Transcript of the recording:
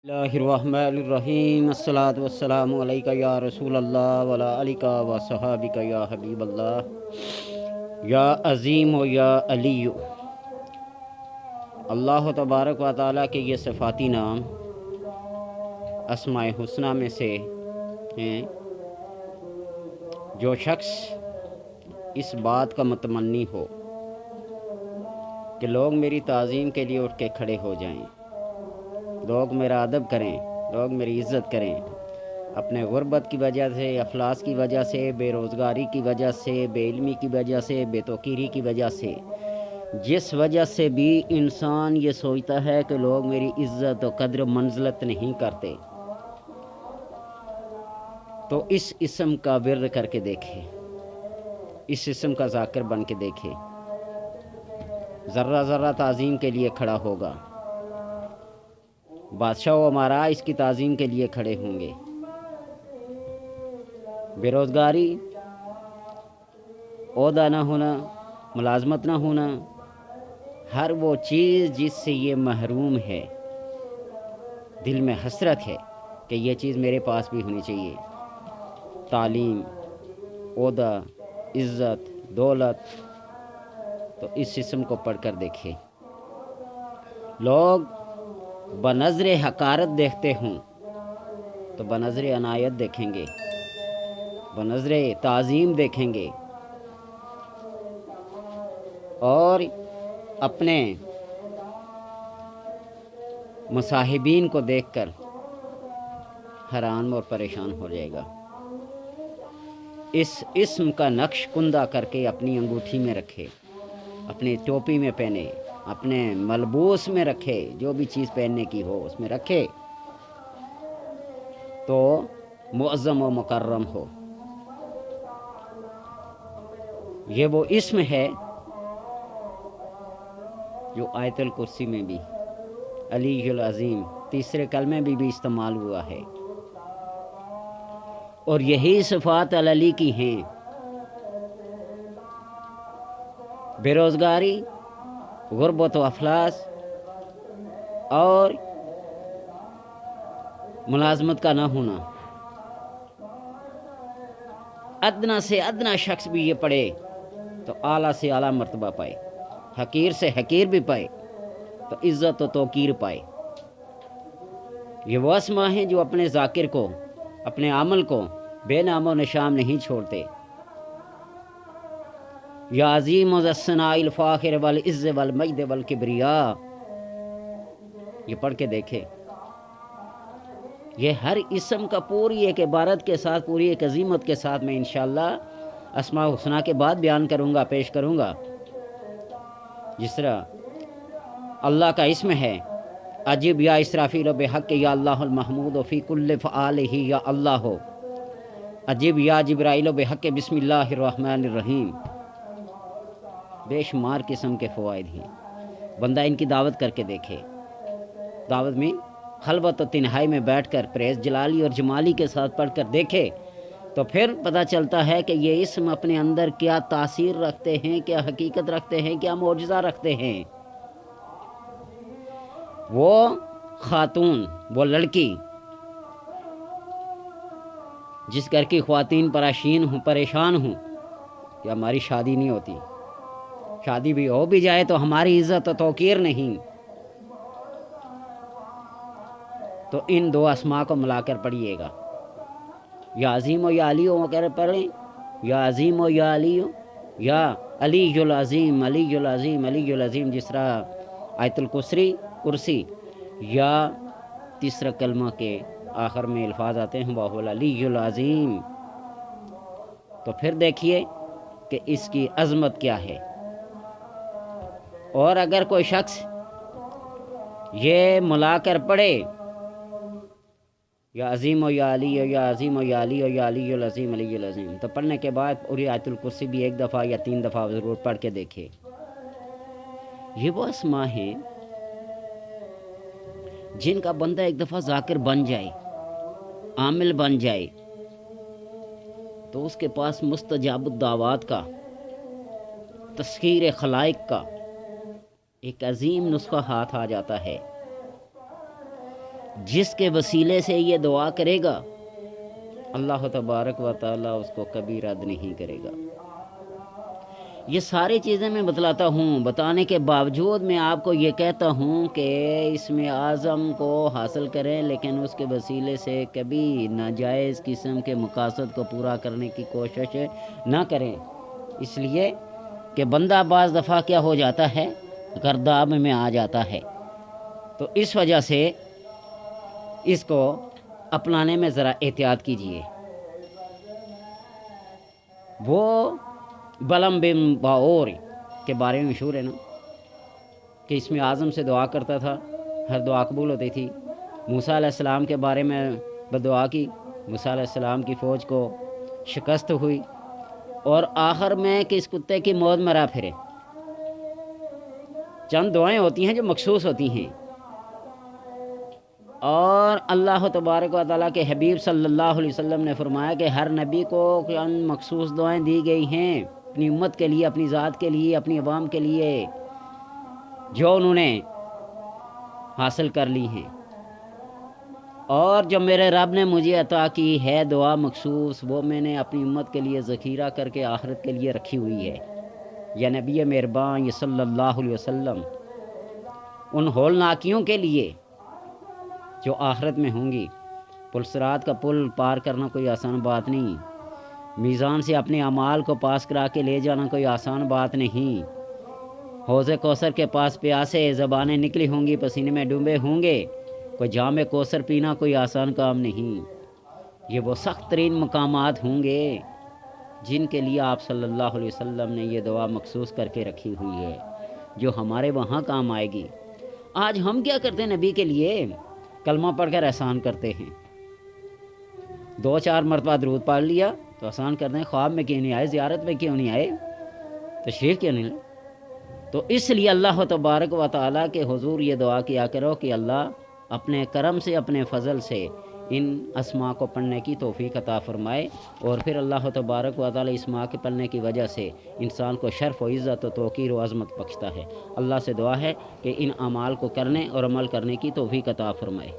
اللہ الرحمن الرحیم الصلاۃ والسلام علیکہ یا رسول اللہ وعلی آلکہ و صحابکہ یا حبیب اللہ یا عظیم و یا علی۔ اللہ تبارک و تعالیٰ کے یہ صفاتی نام اسماء حسنہ میں سے ہیں۔ جو شخص اس بات کا متمنی ہو کہ لوگ میری تعظیم کے لیے اٹھ کے کھڑے ہو جائیں، لوگ میرا ادب کریں، لوگ میری عزت کریں، اپنے غربت کی وجہ سے، افلاس کی وجہ سے، بے روزگاری کی وجہ سے، بے علمی کی وجہ سے، بے توقیری کی وجہ سے، جس وجہ سے بھی انسان یہ سوچتا ہے کہ لوگ میری عزت و قدر و منزلت نہیں کرتے، تو اس اسم کا ورد کر کے دیکھے، اس اسم کا ذاکر بن کے دیکھے، ذرہ ذرہ تعظیم کے لیے کھڑا ہوگا، بادشاہ و امراء اس کی تعظیم کے لیے کھڑے ہوں گے۔ بے روزگاری، عہدہ نہ ہونا، ملازمت نہ ہونا، ہر وہ چیز جس سے یہ محروم ہے، دل میں حسرت ہے کہ یہ چیز میرے پاس بھی ہونی چاہیے، تعلیم، عہدہ، عزت، دولت، تو اس اسم کو پڑھ کر دیکھے۔ لوگ بنظر حقارت دیکھتے ہوں تو بنظر عنایت دیکھیں گے، بنظر تعظیم دیکھیں گے، اور اپنے مصاحبین کو دیکھ کر حیران اور پریشان ہو جائے گا۔ اس اسم کا نقش کندہ کر کے اپنی انگوٹھی میں رکھے، اپنی ٹوپی میں پہنے، اپنے ملبوس میں رکھے، جو بھی چیز پہننے کی ہو اس میں رکھے تو معظم و مکرم ہو۔ یہ وہ اسم ہے جو آیت الکرسی میں بھی، علی العظیم تیسرے کلمے بھی استعمال ہوا ہے، اور یہی صفات علی کی ہیں۔ بے روزگاری، غربت و افلاس اور ملازمت کا نہ ہونا، ادنا سے ادنا شخص بھی یہ پڑھے تو اعلیٰ سے اعلیٰ مرتبہ پائے، حقیر سے حقیر بھی پائے تو عزت و توقیر پائے۔ یہ وہ اسماء ہیں جو اپنے ذاکر کو، اپنے عمل کو بے نام و نشان نہیں چھوڑتے۔ یا عظیم الثناء الفاخر والعز والمجد والکبریاء، یہ پڑھ کے دیکھے۔ یہ ہر اسم کا پوری ایک عبارت کے ساتھ، پوری ایک عظیمت کے ساتھ میں انشاءاللہ اسماء حسنہ کے بعد بیان کروں گا، پیش کروں گا۔ جس طرح اللہ کا اسم ہے عجیب یا اسرافیل بحق یا اللہ المحمود فی کل فعالہ یا اللہ، عجیب یا جبرائیل بحق بسم اللہ الرحمن الرحیم۔ بے شمار قسم کے فوائد ہیں، بندہ ان کی دعوت کر کے دیکھے۔ دعوت میں خلوت و تنہائی میں بیٹھ کر پریز جلالی اور جمالی کے ساتھ پڑھ کر دیکھے تو پھر پتہ چلتا ہے کہ یہ اسم اپنے اندر کیا تاثیر رکھتے ہیں، کیا حقیقت رکھتے ہیں، کیا معجزہ رکھتے ہیں۔ وہ خاتون، وہ لڑکی جس گھر کی خواتین پریشان ہوں کہ ہماری شادی نہیں ہوتی، شادی بھی ہو بھی جائے تو ہماری عزت و توقیر نہیں، تو ان دو اسماء کو ملا کر پڑھیے گا، یا عظیم و یا علی وغیرہ پڑھیں، یا عظیم و یا علی، یا علی العظیم، علی العظیم، علی العظیم، جس طرح آیت الکرسی، یا تیسرا کلمہ کے آخر میں الفاظ آتے ہیں وَهُوَ العلی العظیم، تو پھر دیکھیے کہ اس کی عظمت کیا ہے۔ اور اگر کوئی شخص یہ ملا کر پڑھے یا عظیم و یا علی، یا عظیم و یا علی، یا علی العظیم، علی العظیم، تو پڑھنے کے بعد پوری آیت الکرسی بھی ایک دفعہ یا 3 دفعہ ضرور پڑھ کے دیکھے۔ یہ وہ اسماء ہیں جن کا بندہ ایک دفعہ ذاکر بن جائے، عامل بن جائے، تو اس کے پاس مستجاب الدعوات کا، تسخیر خلائق کا ایک عظیم نسخہ ہاتھ آ جاتا ہے۔ جس کے وسیلے سے یہ دعا کرے گا اللہ تبارک و تعالیٰ اس کو کبھی رد نہیں کرے گا۔ یہ ساری چیزیں میں بتلاتا ہوں، بتانے کے باوجود میں آپ کو یہ کہتا ہوں کہ اسم اعظم کو حاصل کریں، لیکن اس کے وسیلے سے کبھی ناجائز قسم کے مقاصد کو پورا کرنے کی کوشش نہ کریں، اس لیے کہ بندہ بعض دفعہ کیا ہو جاتا ہے، گرداب میں آ جاتا ہے۔ تو اس وجہ سے اس کو اپنانے میں ذرا احتیاط کیجیے۔ وہ بلم بن باور کے بارے میں مشہور ہے نا کہ اسم اعظم سے دعا کرتا تھا، ہر دعا قبول ہوتی تھی۔ موسیٰ علیہ السلام کے بارے میں بدعا کی، موسیٰ علیہ السلام کی فوج کو شکست ہوئی، اور آخر میں کہ اس کتے کی موت مرا پھرے۔ چند دعائیں ہوتی ہیں جو مخصوص ہوتی ہیں، اور اللہ تبارک و تعالیٰ کے حبیب صلی اللہ علیہ وسلم نے فرمایا کہ ہر نبی کو چند مخصوص دعائیں دی گئی ہیں اپنی امت کے لیے، اپنی ذات کے لیے، اپنی عوام کے لیے، جو انہوں نے حاصل کر لی ہیں، اور جو میرے رب نے مجھے عطا کی ہے دعا مخصوص، وہ میں نے اپنی امت کے لیے ذخیرہ کر کے آخرت کے لیے رکھی ہوئی ہے۔ یا نبی مہربان یہ صلی اللہ علیہ وسلم ان ہولناکیوں کے لیے جو آخرت میں ہوں گی۔ پل صراط کا پل پار کرنا کوئی آسان بات نہیں، میزان سے اپنے اعمال کو پاس کرا کے لے جانا کوئی آسان بات نہیں، حوض کوثر کے پاس پیاسے زبانیں نکلی ہوں گی، پسینے میں ڈوبے ہوں گے، کوئی جام کوثر پینا کوئی آسان کام نہیں۔ یہ وہ سخت ترین مقامات ہوں گے جن کے لیے آپ صلی اللہ علیہ وسلم نے یہ دعا مخصوص کر کے رکھی ہوئی ہے، جو ہمارے وہاں کام آئے گی۔ آج ہم کیا کرتے ہیں نبی کے لیے؟ کلمہ پڑھ کر احسان کرتے ہیں، 2-4 مرتبہ درود پڑھ لیا تو احسان کرتے ہیں، خواب میں کیوں نہیں آئے، زیارت میں کیوں نہیں آئے، تشریف کیوں نہیں لائے؟ تو اس لیے اللہ تبارک و تعالیٰ کے حضور یہ دعا کیا کرو کہ اللہ اپنے کرم سے، اپنے فضل سے ان اسماء کو پڑھنے کی توفیق عطا فرمائے، اور پھر اللہ تبارک و تعالیٰ اسماء کے پڑھنے کی وجہ سے انسان کو شرف و عزت و توقیر و عظمت بخشتا ہے۔ اللہ سے دعا ہے کہ ان اعمال کو کرنے اور عمل کرنے کی توفیق عطا فرمائے۔